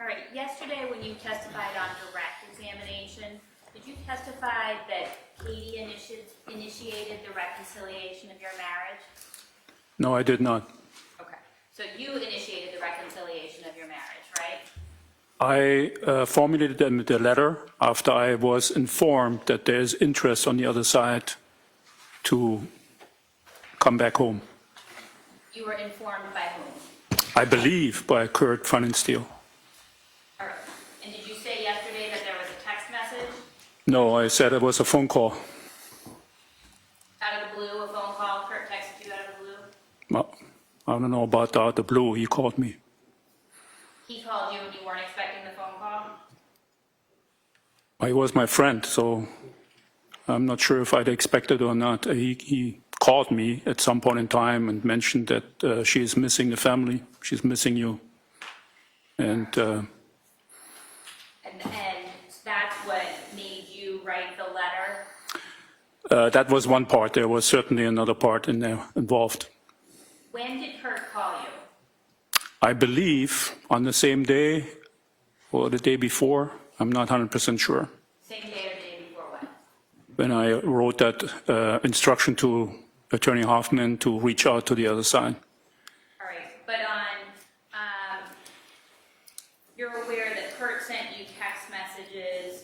All right, yesterday when you testified on direct examination, did you testify that Katie initiated the reconciliation of your marriage? No, I did not. Okay, so you initiated the reconciliation of your marriage, right? I formulated the letter after I was informed that there's interest on the other side to come back home. You were informed by whom? I believe by Kurt Pfannenstiel. All right, and did you say yesterday that there was a text message? No, I said it was a phone call. Out of the blue, a phone call, Kurt texted you out of the blue? Well, I don't know about out of the blue. He called me. He called you and you weren't expecting the phone call? He was my friend, so I'm not sure if I'd expected or not. He called me at some point in time and mentioned that she is missing the family. She's missing you. And And that's what made you write the letter? that was one part. There was certainly another part in there involved. When did Kurt call you? I believe on the same day or the day before. I'm not 100% sure. Same day or day before what? When I wrote that instruction to Attorney Hoffman to reach out to the other side. All right, but you're aware that Kurt sent you text messages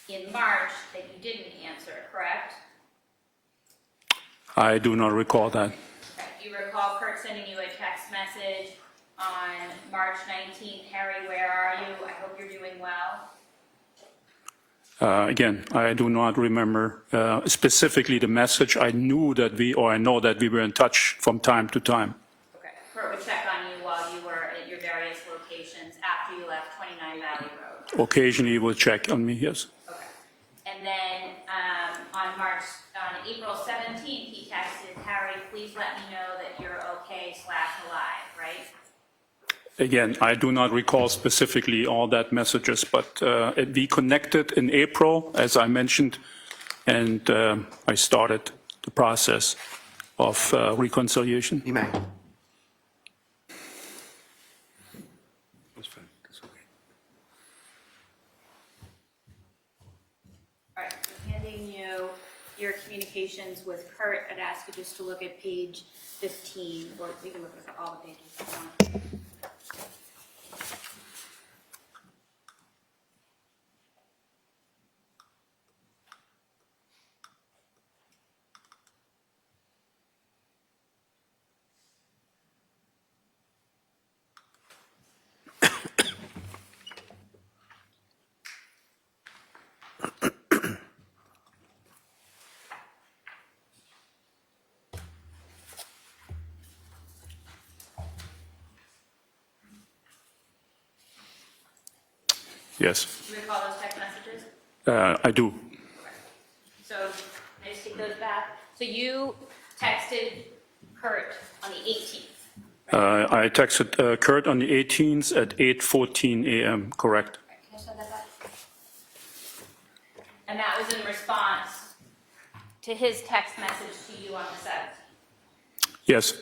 in March that you didn't answer, correct? I do not recall that. Okay. You recall Kurt sending you a text message on March 19th, Harry, where are you? I hope you're doing well. Again, I do not remember specifically the message. I know that we were in touch from time to time. Okay. Kurt would check on you while you were at your various locations after you left 29 Valley Road. Occasionally he will check on me, yes. Okay. And then on April 17th, he texted, Harry, please let me know that you're okay / alive, right? Again, I do not recall specifically all that messages, but we connected in April, as I mentioned, and I started the process of reconciliation. You may. All right, so handing you your communications with Kurt, I'd ask you just to look at page 15, or we can look at all the pages if you want. Yes, Do you recall those text messages? I do. Okay. So, I just take those back. So you texted Kurt on the 18th. I texted Kurt on the 18th at 8:14 a.m., correct? Right, can I show that back? And that was in response to his text message to you on the 17th. Yes,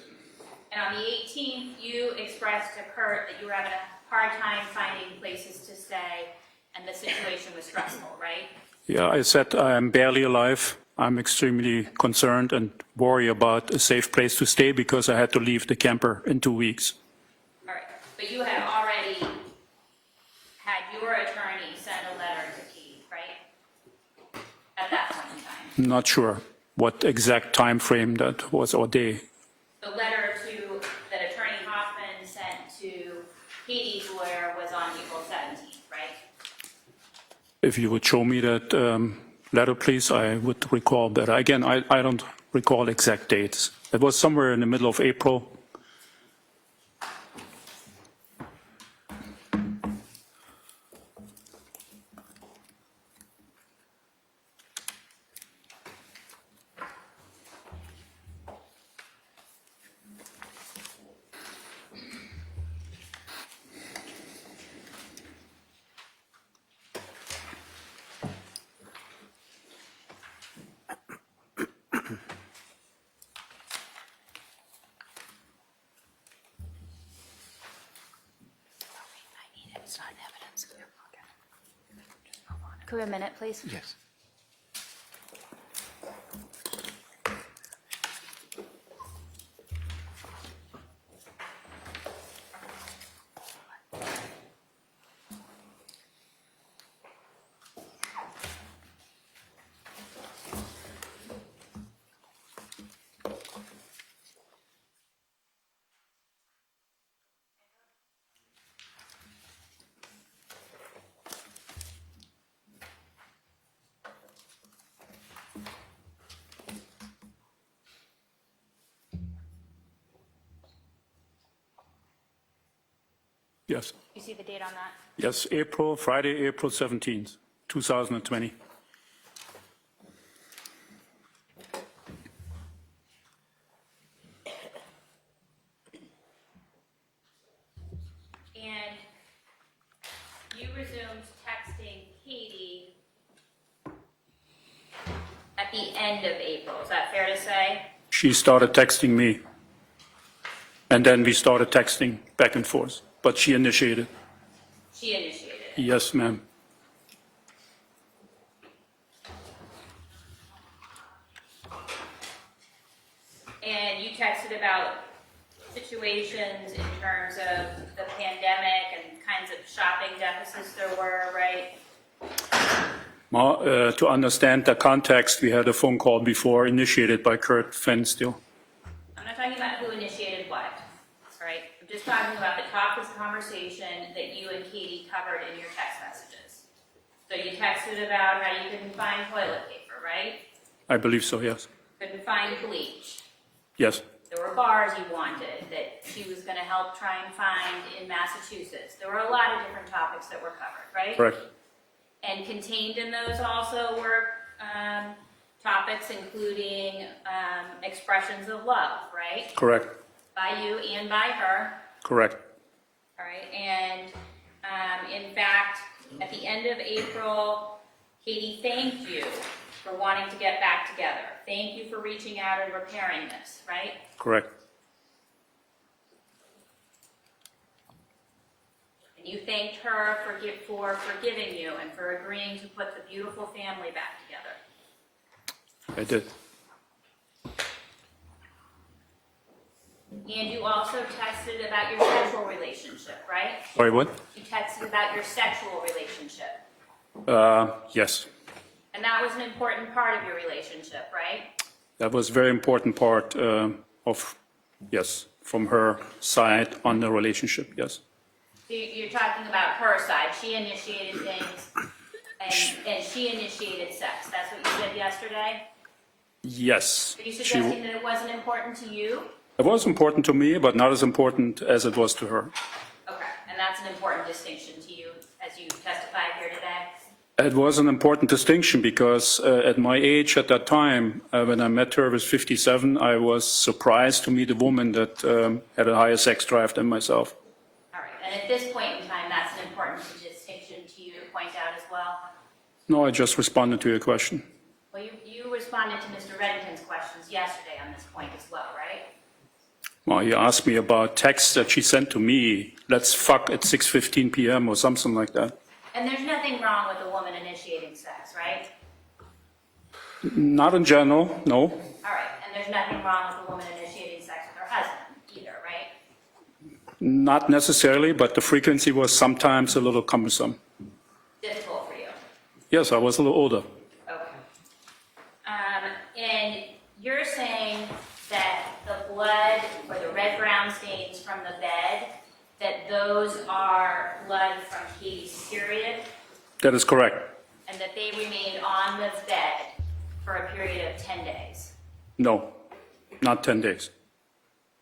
And on the 18th, you expressed to Kurt that you were having a hard time finding places to stay and the situation was stressful, right? yeah, I said I am barely alive. I'm extremely concerned and worry about a safe place to stay because I had to leave the camper in 2 weeks. All right, but you had already had your attorney send a letter to Katie, right? At that point in time. I'm not sure what exact time frame that was or day. The letter that Attorney Hoffman sent to Katie's lawyer was on April 17th, right? If you would show me that letter, please, I would recall that. Again, I don't recall exact dates. It was somewhere in the middle of April. Could we have a minute, please? Yes. Yes. You see the date on that? Yes, Friday, April 17th, 2020. And you resumed texting Katie at the end of April, is that fair to say? She started texting me, and then we started texting back and forth, but she initiated. She initiated it. Yes, ma'am. And you texted about situations in terms of the pandemic and kinds of shopping deficits there were, right? To understand the context, we had a phone call before initiated by Kurt Fenstiel. I'm not talking about who initiated what, all right? I'm just talking about the topics of conversation that you and Katie covered in your text messages. So you texted about how you couldn't find toilet paper, right? I believe so, yes. Couldn't find bleach. Yes, There were bars you wanted that she was going to help try and find in Massachusetts. There were a lot of different topics that were covered, right? correct. And contained in those also were topics including expressions of love, right? Correct, By you and by her, correct. all right? And in fact, at the end of April, Katie thanked you for wanting to get back together. Thank you for reaching out and repairing this, right? Correct. And you thanked her for forgiving you and for agreeing to put the beautiful family back together. I did. And you also texted about your sexual relationship, right? Sorry, what? You texted about your sexual relationship. Yes, And that was an important part of your relationship, right? that was a very important part yes, from her side on the relationship, yes. So you're talking about her side. She initiated things and she initiated sex. That's what you said yesterday? Yes. Are you she- suggesting that it wasn't important to you? It was important to me, but not as important as it was to her. Okay, and that's an important distinction to you as you testified here today? It was an important distinction because at my age at that time, when I met her, I was 57, I was surprised to meet a woman that had a higher sex drive than myself. All right, and at this point in time, that's an important distinction to you to point out as well? No, I just responded to your question. Well, you responded to Mr. Reddington's questions yesterday on this point as well, right? Well, you asked me about texts that she sent to me, let's fuck at 6:15 p.m. or something like that. And there's nothing wrong with a woman initiating sex, right? Not in general, no. All right, and there's nothing wrong with a woman initiating sex with her husband either, right? Not necessarily, but the frequency was sometimes a little cumbersome. Difficult for you. Yes, I was a little older. Okay. And you're saying that the blood or the red-brown stains from the bed, that those are blood from Katie's period, That is correct. and that they remained on the bed for a period of 10 days? No, not 10 days.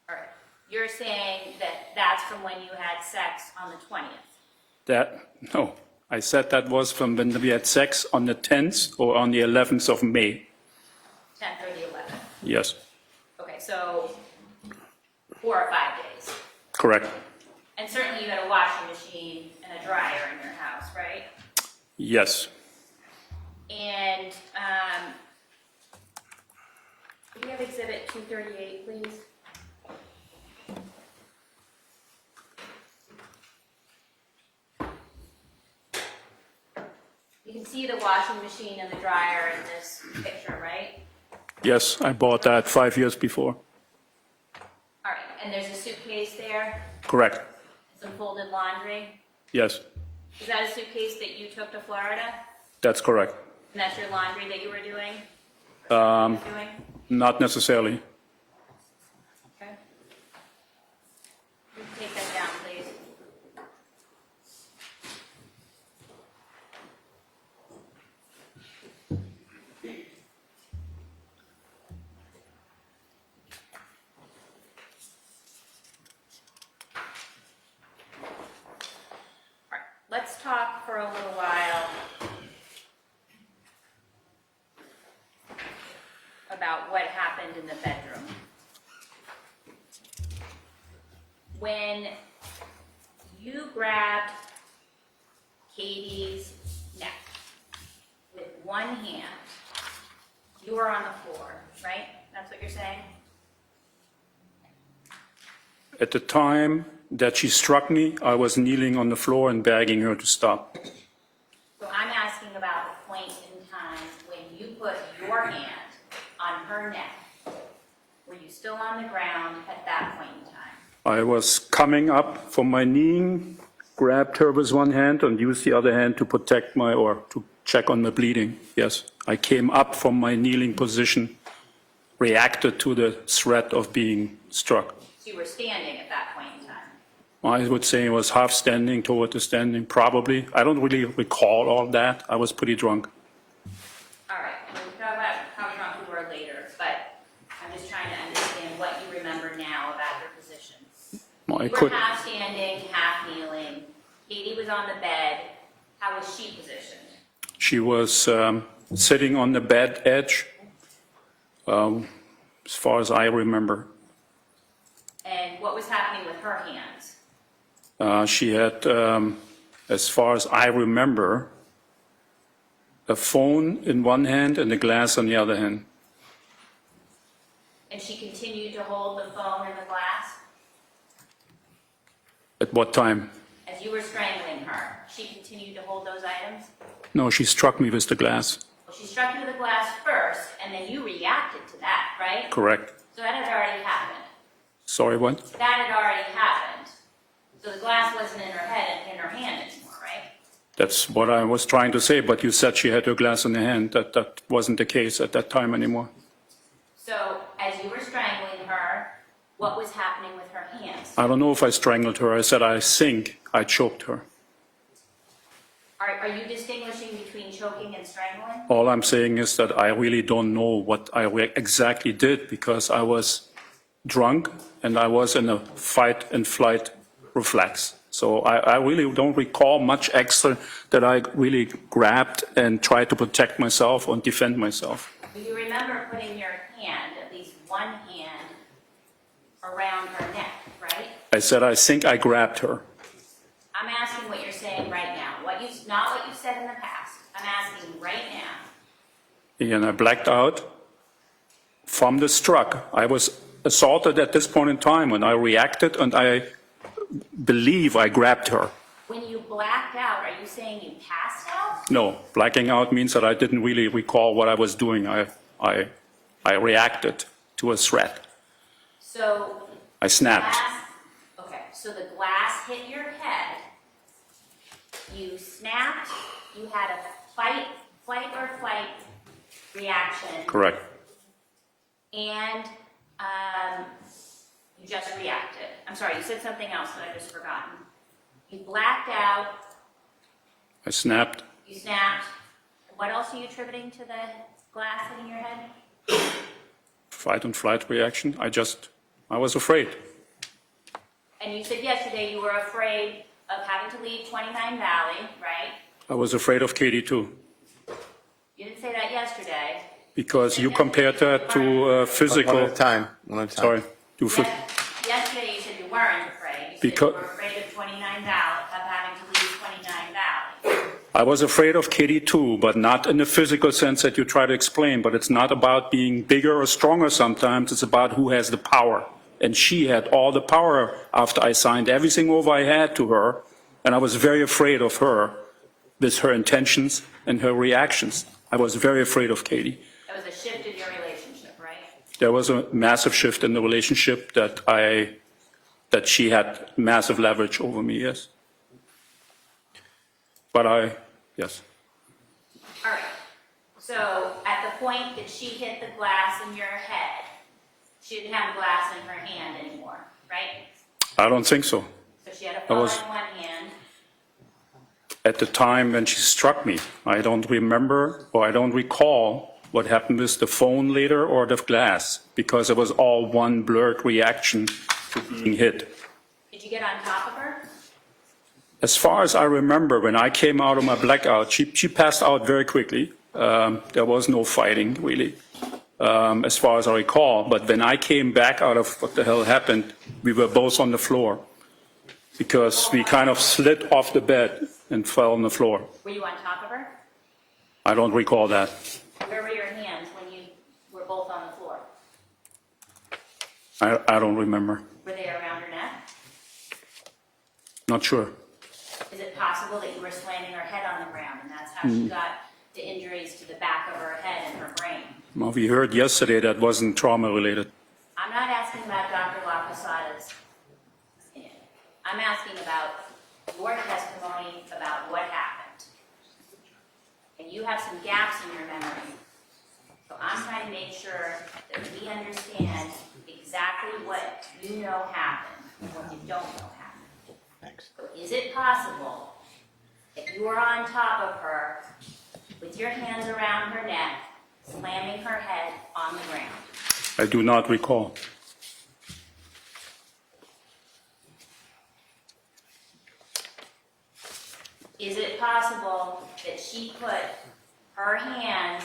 All right. You're saying that that's from when you had sex on the 20th? No, I said that was from when we had sex on the 10th or on the 11th of May. 10th or the 11th? Yes, Okay, so 4 or 5 days. correct. And certainly you had a washing machine and a dryer in your house, right? Yes, And could we have exhibit 238, please? You can see the washing machine and the dryer in this picture, right? Yes, I bought that 5 years before. All right, and there's a suitcase there, Correct. some folded laundry. Yes, Is that a suitcase that you took to Florida? that's correct. And that's your laundry that you were doing? Doing? Not necessarily. Okay. You can take that down, please. All right, let's talk for a little while about what happened in the bedroom. When you grabbed Katie's neck with one hand, you were on the floor, right? That's what you're saying? At the time that she struck me, I was kneeling on the floor and begging her to stop. So I'm asking about the point in time when you put your hand on her neck. Were you still on the ground at that point in time? I was coming up from my knee, grabbed her with one hand and used the other hand to protect or to check on my bleeding. Yes, I came up from my kneeling position, reacted to the threat of being struck. So you were standing at that point in time? I would say I was half standing toward the standing, probably. I don't really recall all that. I was pretty drunk. All right, we'll talk about how drunk you were later, but I'm just trying to understand what you remember now about your position. Well, I You were could. half standing, half kneeling. Katie was on the bed. How was she positioned? She was sitting on the bed edge, as far as I remember. And what was happening with her hands? She had, as far as I remember, a phone in one hand and a glass on the other hand. And she continued to hold the phone and the glass? At what time? As you were strangling her, she continued to hold those items? No, she struck me with the glass. Well, she struck you with the glass first, and then you reacted to that, right? Correct. So that had already happened. Sorry, what? That had already happened. So the glass wasn't in her head and in her hand anymore, right? That's what I was trying to say, but you said she had her glass in her hand. That wasn't the case at that time anymore. So as you were strangling her, what was happening with her hands? I don't know if I strangled her. I said I think I choked her. Are you distinguishing between choking and strangling? All I'm saying is that I really don't know what I exactly did because I was drunk and I was in a fight and flight reflex. So I really don't recall much extra that I really grabbed and tried to protect myself or defend myself. Do you remember putting your hand, at least one hand, around her neck, right? I said I think I grabbed her. I'm asking what you're saying right now. Not what you said in the past. I'm asking right now. And I blacked out from the struck. I was assaulted at this point in time and I reacted and I believe I grabbed her. When you blacked out, are you saying you passed out? No, blacking out means that I didn't really recall what I was doing. I reacted to a threat. So I snapped. okay, so the glass hit your head. You snapped. You had a flight or flight reaction. Correct. And you just reacted. I'm sorry, you said something else that I just forgotten. You blacked out. I snapped. You snapped. What else are you attributing to the glass hitting your head? Fight and flight reaction. I was afraid. And you said yesterday you were afraid of having to leave 29 Valley, right? I was afraid of Katie too. You didn't say that yesterday. Because you compared that to physical. One at a time. One at a time. Sorry. Yesterday you said you weren't afraid. You said Because- you were afraid of 29 Valley, of having to leave 29 Valley. I was afraid of Katie too, but not in the physical sense that you try to explain. But it's not about being bigger or stronger sometimes. It's about who has the power. And she had all the power after I signed everything over I had to her. And I was very afraid of her. with her intentions and her reactions. I was very afraid of Katie. That was a shift in your relationship, right? There was a massive shift in the relationship that she had massive leverage over me, yes. But yes. All right. So at the point that she hit the glass in your head, she didn't have glass in her hand anymore, right? I don't think so. So she had a phone was- in one hand. At the time when she struck me, I don't remember or I don't recall what happened with the phone later or the glass, because it was all one blurred reaction to being hit. Did you get on top of her? As far as I remember, when I came out of my blackout, she passed out very quickly. There was no fighting, really, as far as I recall. But when I came back out of what the hell happened, we were both on the floor because we kind of slid off the bed and fell on the floor. Were you on top of her? I don't recall that. Where were your hands when you were both on the floor? I don't remember. Were they around her neck? Not sure. Is it possible that you were slamming her head on the ground and that's how she got the injuries to the back of her head and her brain? Well, we heard yesterday that wasn't trauma related. I'm not asking about Dr. LaPosada's opinion. I'm asking about your testimony about what happened. And you have some gaps in your memory. So I'm trying to make sure that we understand exactly what you know happened and what you don't know happened. Thanks. So is it possible that you were on top of her with your hands around her neck, slamming her head on the ground? I do not recall. Is it possible that she put her hands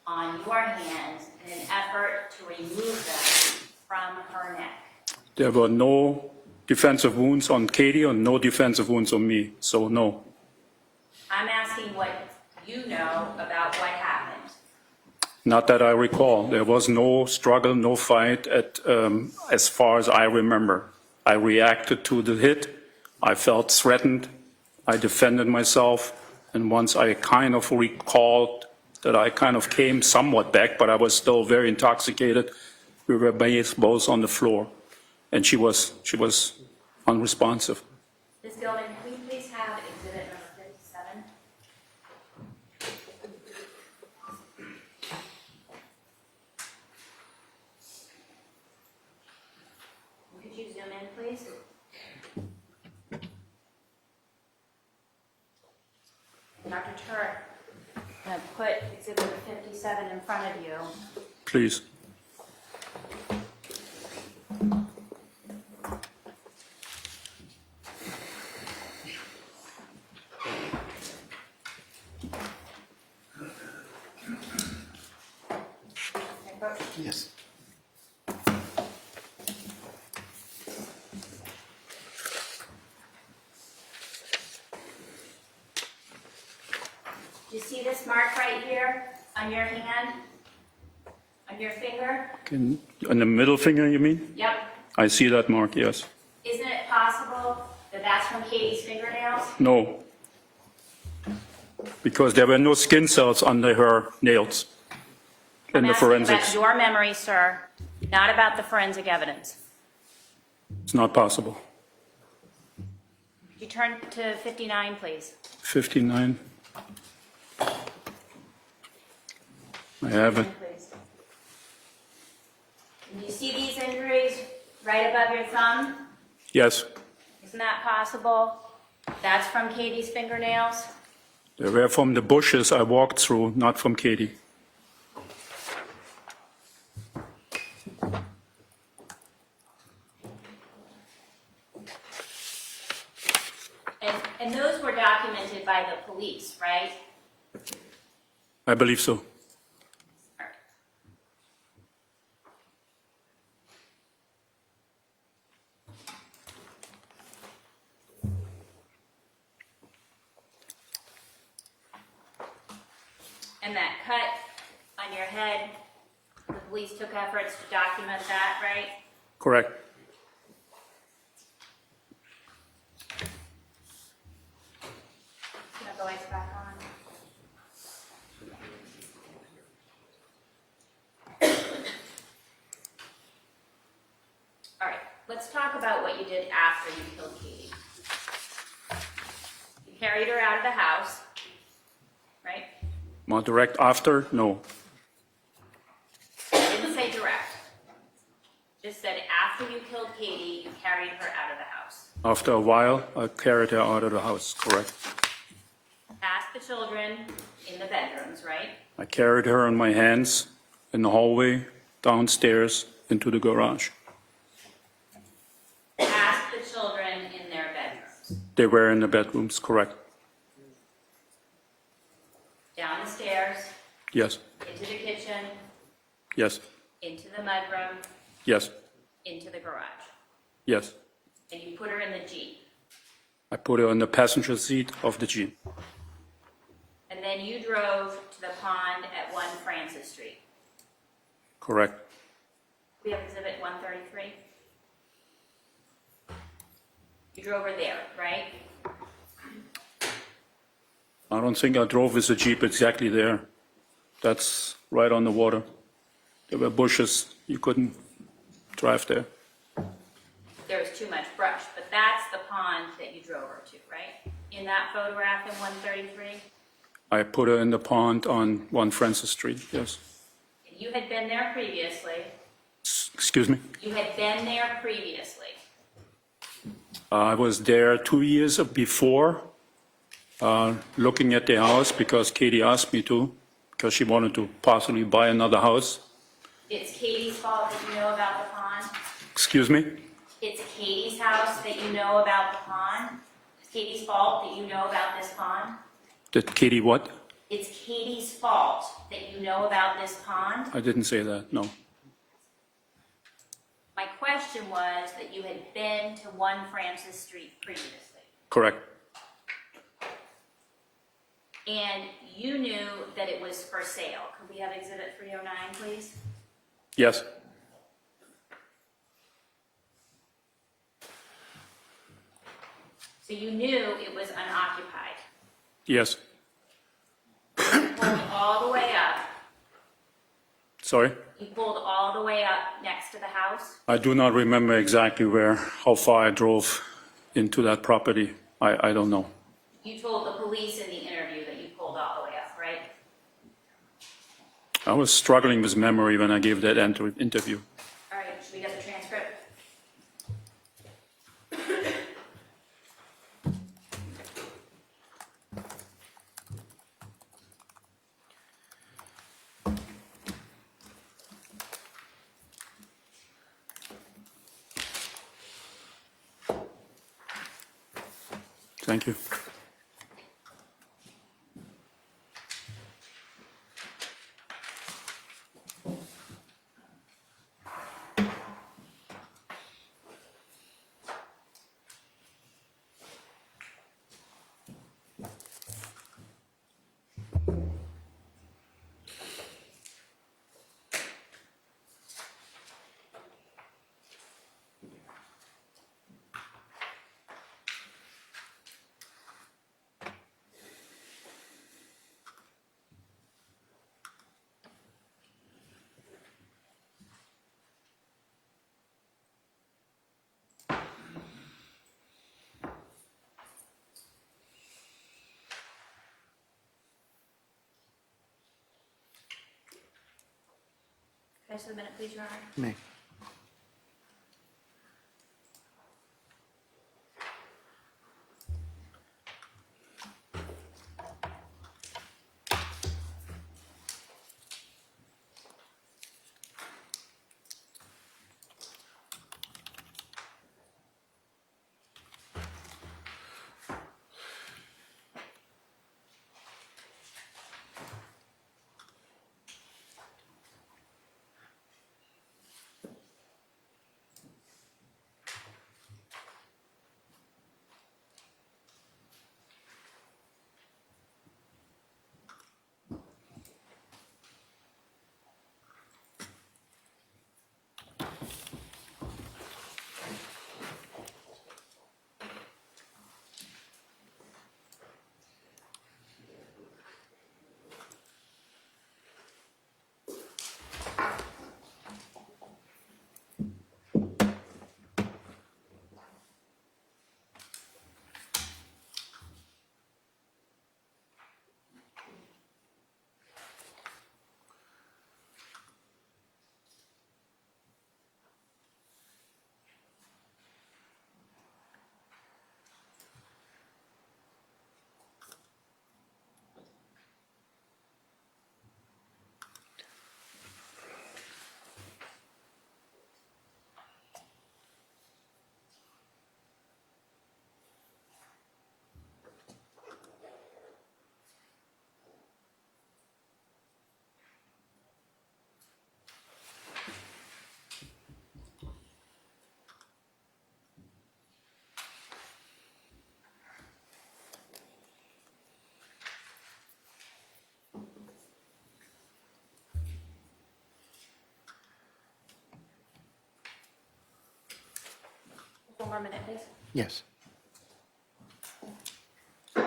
on your hands in an effort to remove them from her neck? There were no defensive wounds on Katie and no defensive wounds on me, so no. I'm asking what you know about what happened. Not that I recall. There was no struggle, no fight as far as I remember. I reacted to the hit. I felt threatened. I defended myself. And once I kind of recalled that I kind of came somewhat back, but I was still very intoxicated, we were both on the floor. And she was unresponsive. Ms. Gilman, can we please have exhibit number 57? Could you zoom in, please? Dr. Tuerk, I'm going to put exhibit 57 in front of you. Please. Yes. Do you see this mark right here on your hand? On your finger? On the middle finger, you mean? Yep. I see that mark, yes. Isn't it possible that that's from Katie's fingernails? No. Because there were no skin cells under her nails in the I'm asking forensics. about your memory, sir, not about the forensic evidence. It's not possible. Could you turn to 59, please? 59. I have it. Please. Do you see these injuries right above your thumb? Yes, Isn't that possible? That's from Katie's fingernails? they were from the bushes I walked through, not from Katie. And those were documented by the police, right? I believe so. And that cut on your head, the police took efforts to document that, right? Correct. Can I go back on? let's talk about what you did after you killed Katie. You carried her out of the house, right? My direct after? No. I didn't say direct. Just said after you killed Katie, you carried her out of the house. After a while, I carried her out of the house, correct? Past the children in the bedrooms, right? I carried her on my hands in the hallway, downstairs, into the garage. Past the children in their bedrooms. They were in the bedrooms, correct? Down the stairs, Yes, into the kitchen, yes, into the mudroom, yes, into the garage. yes. And you put her in the Jeep. I put her on the passenger seat of the Jeep. And then you drove to the pond at 1 Francis Street. Correct. We have exhibit 133. You drove her there, right? I don't think I drove with the Jeep exactly there. That's right on the water. There were bushes. You couldn't drive there. There was too much brush, but that's the pond that you drove her to, right? In that photograph in 133? I put her in the pond on 1 Francis Street, yes. You had been there previously. Excuse me? You had been there previously. I was there 2 years before, looking at the house because Katie asked me to, because she wanted to possibly buy another house. It's Katie's fault that you know about the pond? Excuse me? It's Katie's house that you know about the pond? It's Katie's fault that you know about this pond? Did Katie what? It's Katie's fault that you know about this pond? I didn't say that, no. My question was that you had been to 1 Francis Street previously. Correct. And you knew that it was for sale. Could we have exhibit 309, please? Yes. So you knew it was unoccupied. Yes. You pulled all the way up. Sorry? You pulled all the way up next to the house. I do not remember exactly how far I drove into that property. I don't know. You told the police in the interview that you pulled all the way up, right? I was struggling with memory when I gave that interview. All right, should we get the transcript? Thank you. Can I just have a minute, please, Your Honor? May. for a minute, please? Yes. All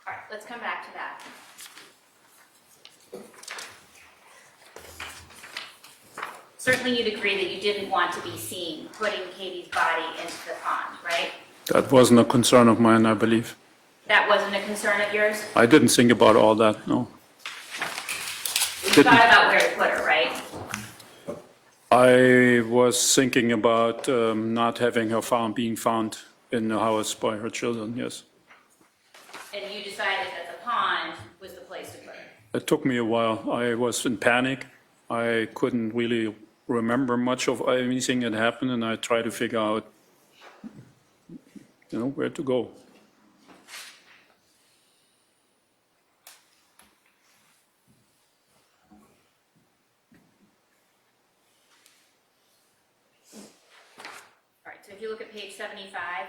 right, let's come back to that. Certainly you'd agree that you didn't want to be seen putting Katie's body into the pond, right? That wasn't a concern of mine, I believe. That wasn't a concern of yours? I didn't think about all that, no. You thought about where to put her, right? I was thinking about not having her being found in the house by her children, yes. And you decided that the pond was the place to put her. It took me a while. I was in panic. I couldn't really remember much of anything that happened, and I tried to figure out, where to go. All right, so if you look at page 75,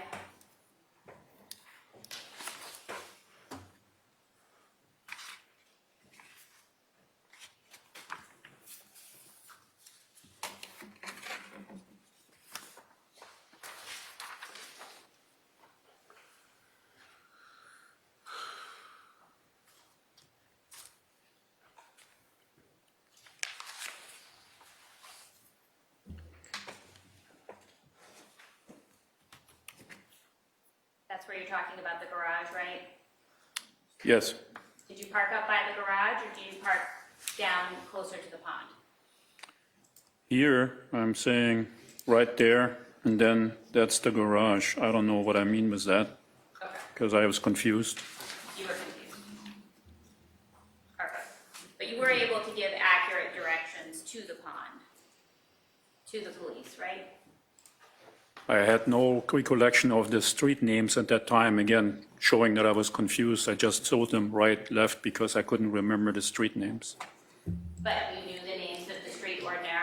that's where you're talking about the garage, right? Yes, Did you park up by the garage, or did you park down closer to the pond? here I'm saying right there, and then that's the garage. I don't know what I mean with that, Okay, because I was confused. you were confused. Perfect. But you were able to give accurate directions to the pond, to the police, right? I had no recollection of the street names at that time, again, showing that I was confused. I just told them right, left, because I couldn't remember the street names. But you knew the names of the street ordinarily?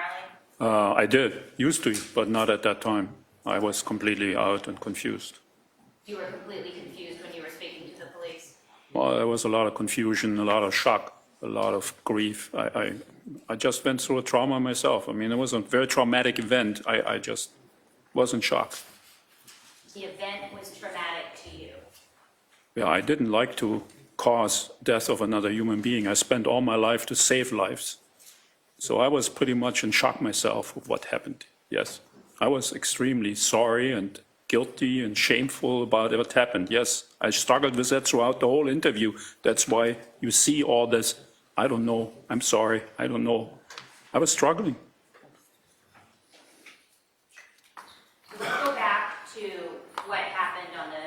I did, used to, but not at that time. I was completely out and confused. You were completely confused when you were speaking to the police? Well, there was a lot of confusion, a lot of shock, a lot of grief. I just went through a trauma myself. I mean, it was a very traumatic event. I just was in shock. The event was traumatic to you. Yeah, I didn't like to cause death of another human being. I spent all my life to save lives. So I was pretty much in shock myself with what happened. Yes, I was extremely sorry and guilty and shameful about what happened. Yes, I struggled with that throughout the whole interview. That's why you see all this, I don't know, I'm sorry, I don't know. I was struggling. Let's go back to what happened on the,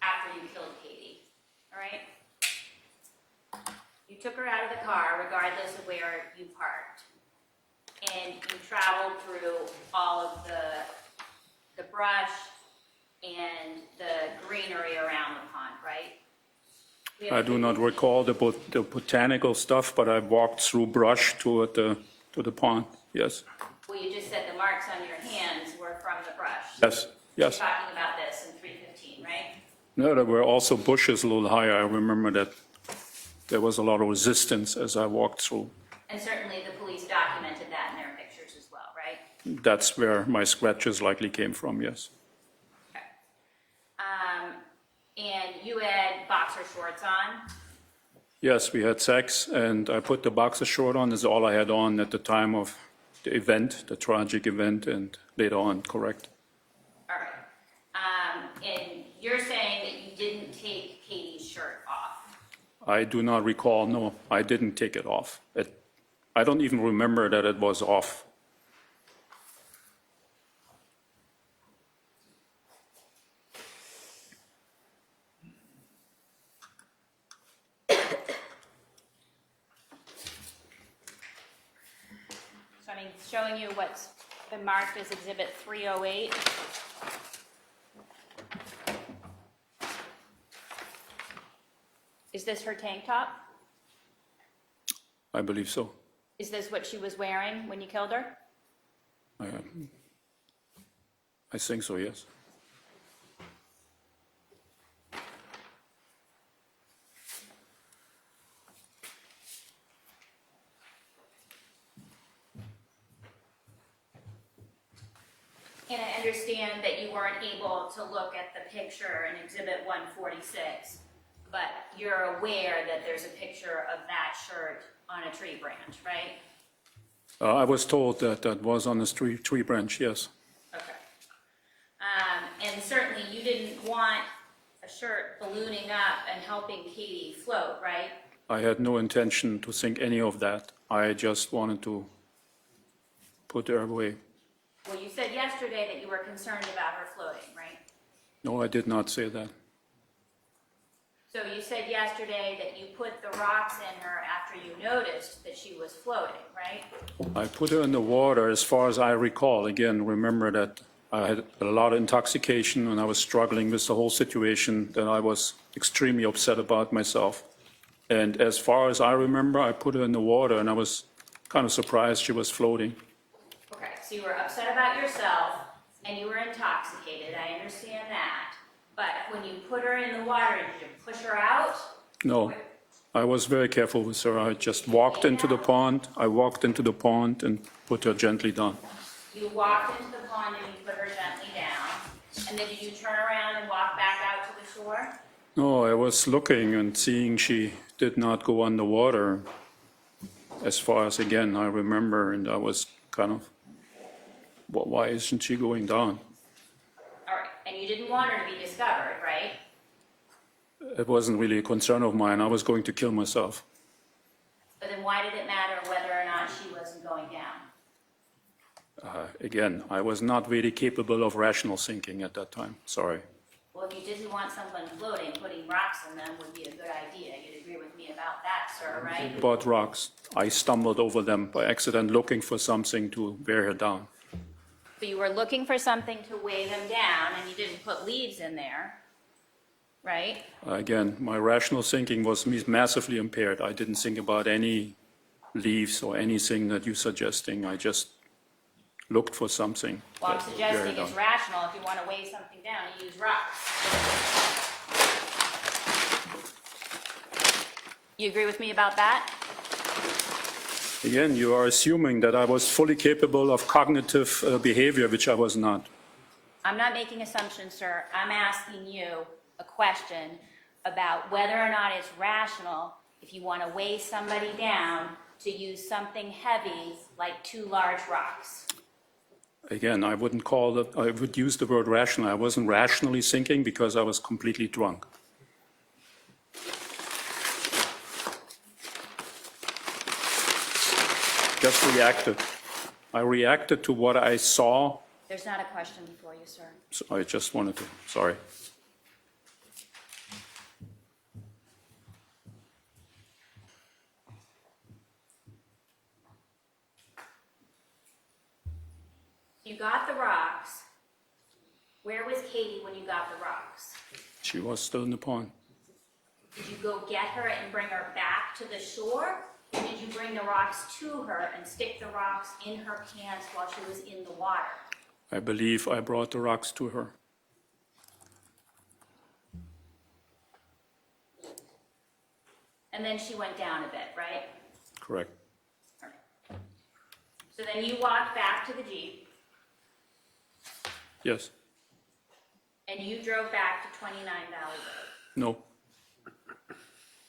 after you killed Katie, all right? You took her out of the car regardless of where you parked. And you traveled through all of the brush and the greenery around the pond, right? I do not recall the botanical stuff, but I walked through brush to the pond, yes. Well, you just said the marks on your hands were from the brush. Yes, yes. You're talking about this in 315, right? No, there were also bushes a little higher. I remember that there was a lot of resistance as I walked through. And certainly the police documented that in their pictures as well, right? That's where my scratches likely came from, yes. Okay. And you had boxer shorts on? Yes, we had sex, and I put the boxer short on. Is all I had on at the time of the event, the tragic event, and later on, correct? All right. And you're saying that you didn't take Katie's shirt off? I do not recall, no, I didn't take it off. I don't even remember that it was off. So I'm showing you what's been marked as Exhibit 308. Is this her tank top? I believe so. Is this what she was wearing when you killed her? I think so, yes. And I understand that you weren't able to look at the picture in Exhibit 146, but you're aware that there's a picture of that shirt on a tree branch, right? I was told that that was on the tree branch, yes. Okay. And certainly you didn't want a shirt ballooning up and helping Katie float, right? I had no intention to think any of that. I just wanted to put her away. Well, you said yesterday that you were concerned about her floating, right? No, I did not say that. So you said yesterday that you put the rocks in her after you noticed that she was floating, right? I put her in the water as far as I recall. Again, remember that I had a lot of intoxication and I was struggling with the whole situation that I was extremely upset about myself. And as far as I remember, I put her in the water and I was kind of surprised she was floating. Okay, so you were upset about yourself and you were intoxicated, I understand that. But when you put her in the water, did you push her out? No, I was very careful with her. I just walked into the pond. I walked into the pond and put her gently down. You walked into the pond and you put her gently down. And then did you turn around and walk back out to the shore? No, I was looking and seeing she did not go underwater. As far as, again, I remember, and I was kind of, well, why isn't she going down? All right, and you didn't want her to be discovered, right? It wasn't really a concern of mine. I was going to kill myself. But then why did it matter whether or not she wasn't going down? Again, I was not really capable of rational thinking at that time. Sorry. Well, if you didn't want someone floating, putting rocks in them would be a good idea. You'd agree with me about that, sir, right? About rocks, I stumbled over them by accident looking for something to bear her down. So you were looking for something to weigh them down, and you didn't put leaves in there, right? Again, my rational thinking was massively impaired. I didn't think about any leaves or anything that you're suggesting. I just looked for something. Well, I'm that would bear her suggesting down. it's rational. If you want to weigh something down, you use rocks. You agree with me about that? Again, you are assuming that I was fully capable of cognitive behavior, which I was not. I'm not making assumptions, sir. I'm asking you a question about whether or not it's rational if you want to weigh somebody down to use something heavy like 2 large rocks. Again, I wouldn't call it, I would use the word rational. I wasn't rationally thinking because I was completely drunk. Just reacted. I reacted to what I saw, There's not a question before you, sir. so I just wanted to, sorry. You got the rocks. Where was Katie when you got the rocks? She was still in the pond. Did you go get her and bring her back to the shore? Or did you bring the rocks to her and stick the rocks in her pants while she was in the water? I believe I brought the rocks to her. And then she went down a bit, right? Correct. All right. So then you walked back to the Jeep Yes. and you drove back to 29 Valley Road. No,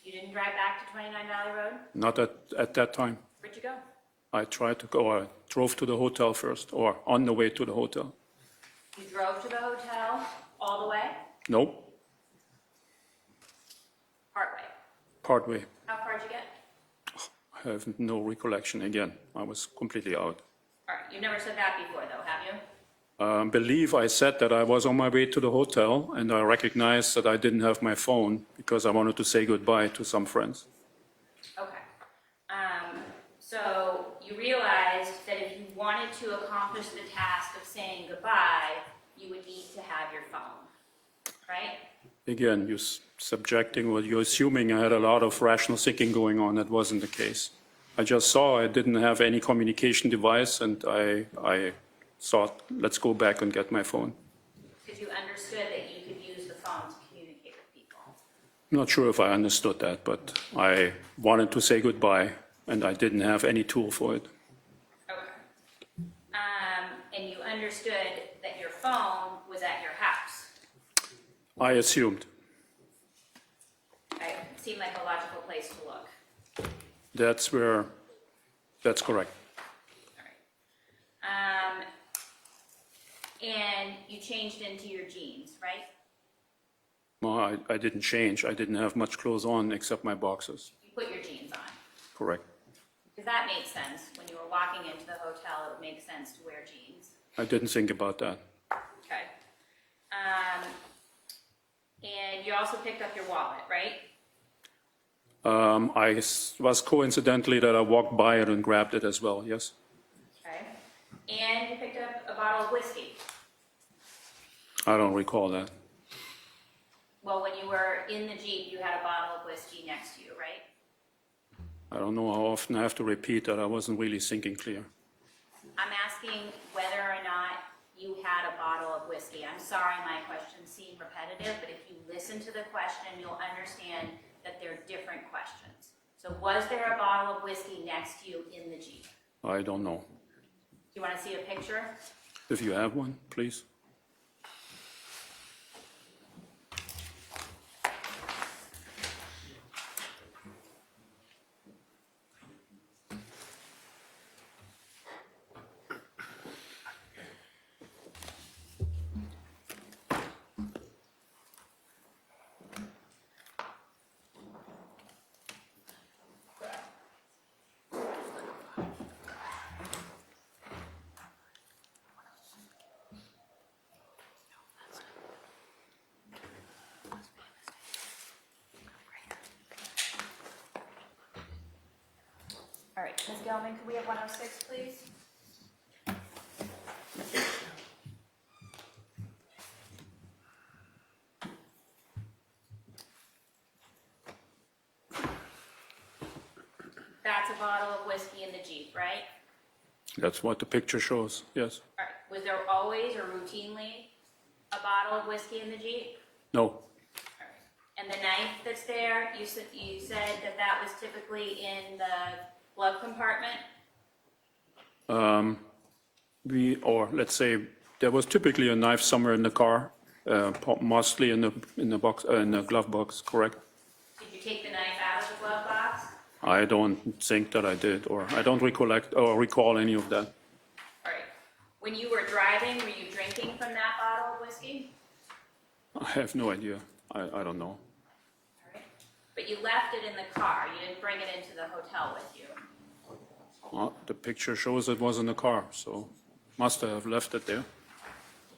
You didn't drive back to 29 Valley Road? not at that time. Where'd you go? I tried to go, I drove to the hotel first, or on the way to the hotel. You drove to the hotel all the way? No, Partway. partway. How far'd you get? I have no recollection again. I was completely out. All right, you've never said that before though, have you? I believe I said that I was on my way to the hotel and I recognized that I didn't have my phone because I wanted to say goodbye to some friends. Okay. So you realized that if you wanted to accomplish the task of saying goodbye, you would need to have your phone, right? Again, you're subjecting, well, you're assuming I had a lot of rational thinking going on. That wasn't the case. I just saw I didn't have any communication device and I thought, let's go back and get my phone. Because you understood that you could use the phone to communicate with people. I'm not sure if I understood that, but I wanted to say goodbye, and I didn't have any tool for it. Okay. And you understood that your phone was at your house. I assumed. It seemed like a logical place to look. That's correct. All right. And you changed into your jeans, right? Well, I didn't change. I didn't have much clothes on except my boxers. You put your jeans on. Correct. Because that made sense. When you were walking into the hotel, it would make sense to wear jeans. I didn't think about that. Okay. And you also picked up your wallet, right? Was coincidentally that I walked by it and grabbed it as well, yes? Okay. And you picked up a bottle of whiskey. I don't recall that. Well, when you were in the Jeep, you had a bottle of whiskey next to you, right? I don't know how often I have to repeat that. I wasn't really thinking clear. I'm asking whether or not you had a bottle of whiskey. I'm sorry my questions seem repetitive, but if you listen to the question, you'll understand that they're different questions. So was there a bottle of whiskey next to you in the Jeep? I don't know. Do you want to see a picture? If you have one, please. All right, Ms. Gelman, could we have 106, please? That's a bottle of whiskey in the Jeep, right? That's what the picture shows, yes. All right, was there always or routinely a bottle of whiskey in the Jeep? No, All right. And the knife that's there, you said that that was typically in the glove compartment? or let's say there was typically a knife somewhere in the car, mostly in the glove box, correct? Did you take the knife out of the glove box? I don't think that I did, or I don't recollect or recall any of that. All right. When you were driving, were you drinking from that bottle of whiskey? I have no idea. I don't know. All right. But you left it in the car. You didn't bring it into the hotel with you. Well, the picture shows it was in the car, so must have left it there.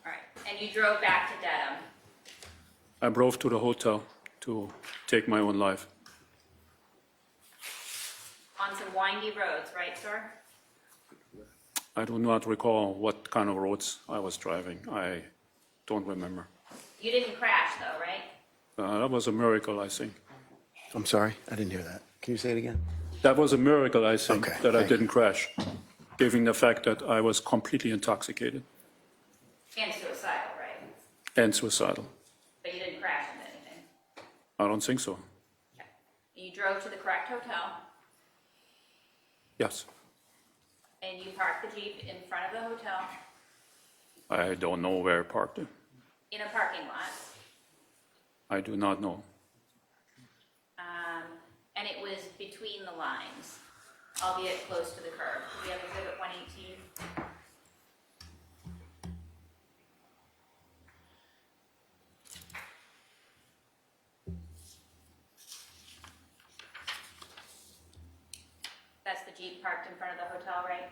All right. And you drove back to Dedham. I drove to the hotel to take my own life. On some windy roads, right, sir? I do not recall what kind of roads I was driving. I don't remember. You didn't crash, though, right? That was a miracle, I think. I'm sorry, I didn't hear that. Can you say it again? That was a miracle, I think, Okay, that I thank you. didn't crash, given the fact that I was completely intoxicated And suicidal, right? and suicidal. But you didn't crash into anything. I don't think so. Okay. You drove to the correct hotel, Yes. and you parked the Jeep in front of the hotel I don't know where I parked it. in a parking lot. I do not know. And it was between the lines, albeit close to the curb. We have Exhibit 118. That's the Jeep parked in front of the hotel, right?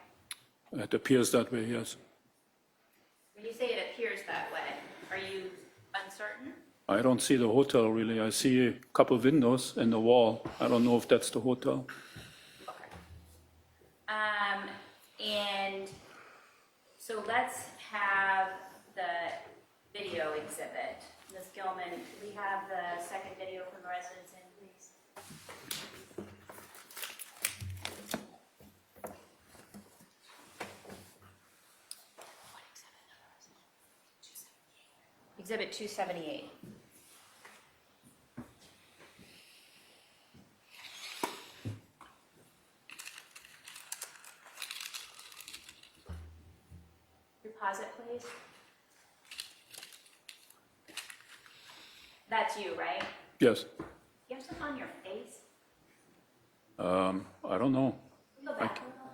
It appears that way, yes. When you say it appears that way, are you uncertain? I don't see the hotel really. I see a couple of windows and the wall. I don't know if that's the hotel. Okay. And so let's have the video exhibit. Ms. Gilman, can we have the second video from the residents in, please? Exhibit 278. Pause it, please. That's you, right? Yes. You have something on your face? I don't know. Go back a little.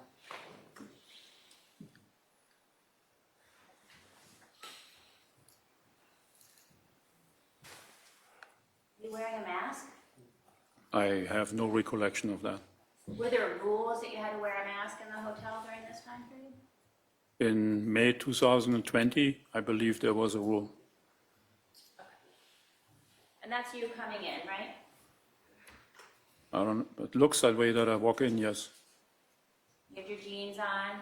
You wearing a mask? I have no recollection of that. Were there rules that you had to wear a mask in the hotel during this time period? In May 2020, I believe there was a rule. And that's you coming in, right? I don't, it looks that way that I walk in, yes. You have your jeans on,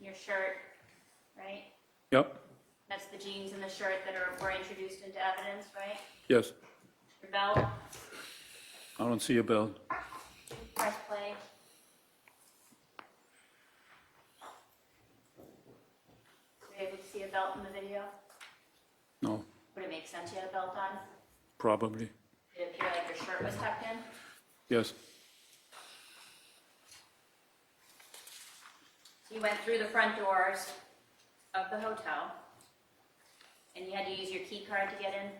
your shirt, right? Yep, That's the jeans and the shirt that were introduced into evidence, right? yes. Your belt, I don't see a belt. press play. Were you able to see a belt in the video? No, Would it make sense you had a belt on? probably. Did it appear like your shirt was tucked in? Yes, So you went through the front doors of the hotel, and you had to use your key card to get in?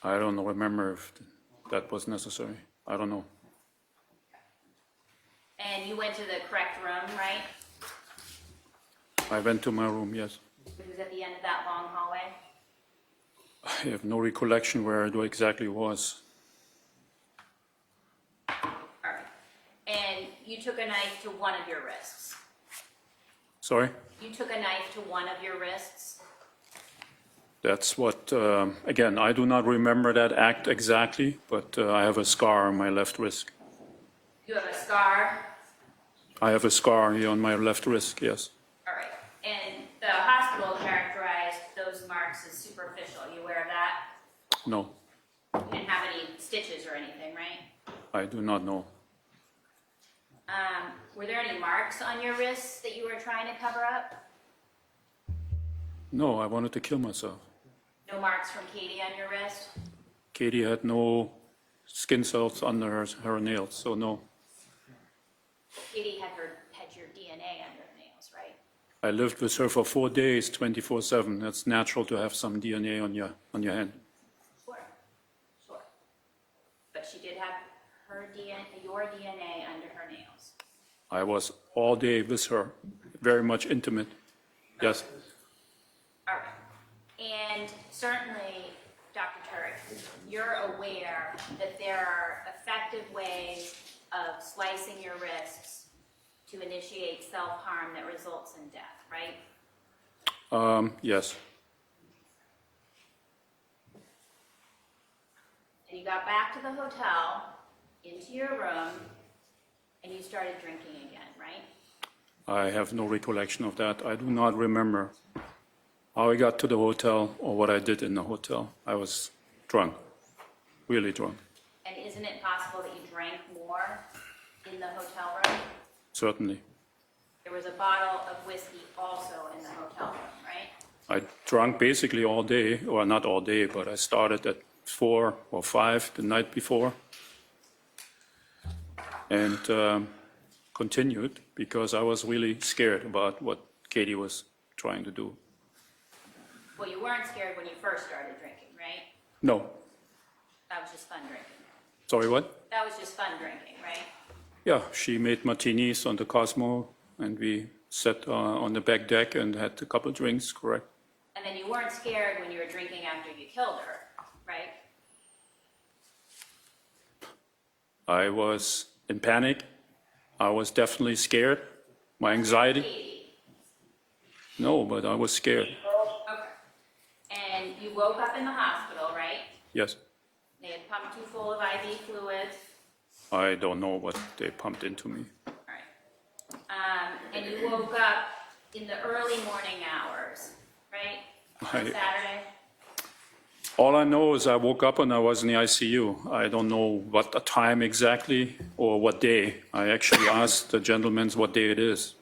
I don't remember if that was necessary. I don't know. And you went to the correct room, right? I went to my room, yes. Which was at the end of that long hallway? I have no recollection where it exactly was. All right. And you took a knife to one of your wrists? Sorry? You took a knife to one of your wrists? That's what, again, I do not remember that act exactly, but I have a scar on my left wrist. You have a scar? I have a scar here on my left wrist, yes. All right. And the hospital characterized those marks as superficial. You aware of that? No, You didn't have any stitches or anything, right? I do not know. Were there any marks on your wrists that you were trying to cover up? No, I wanted to kill myself. No marks from Katie on your wrist? Katie had no skin cells under her nails, so no. Katie had your DNA under her nails, right? I lived with her for 4 days, 24/7. That's natural to have some DNA on your hand. Sure, sure. But she did have your DNA under her nails. I was all day with her, very much intimate. Yes, All right. And certainly, Dr. Tuerk, you're aware that there are effective ways of slicing your wrists to initiate self-harm that results in death, right? yes. And you got back to the hotel, into your room, and you started drinking again, right? I have no recollection of that. I do not remember how I got to the hotel or what I did in the hotel. I was drunk, really drunk, And isn't it possible that you drank more in the hotel room? certainly. There was a bottle of whiskey also in the hotel room, right? I drank basically all day, or not all day, but I started at 4 or 5 the night before and continued because I was really scared about what Katie was trying to do. Well, you weren't scared when you first started drinking, right? No, That was just fun drinking. sorry, what? That was just fun drinking, right? Yeah, she made martinis on the Cosmo and we sat on the back deck and had a couple drinks, correct? And then you weren't scared when you were drinking after you killed her, right? I was in panic. I was definitely scared. My anxiety? Katie. No, but I was scared. Okay. And you woke up in the hospital, right? Yes. They had pumped you full of IV fluids. I don't know what they pumped into me. All right. And you woke up in the early morning hours, right? On Saturday? All I know is I woke up and I was in the ICU. I don't know what the time exactly or what day. I actually asked the gentleman what day it is.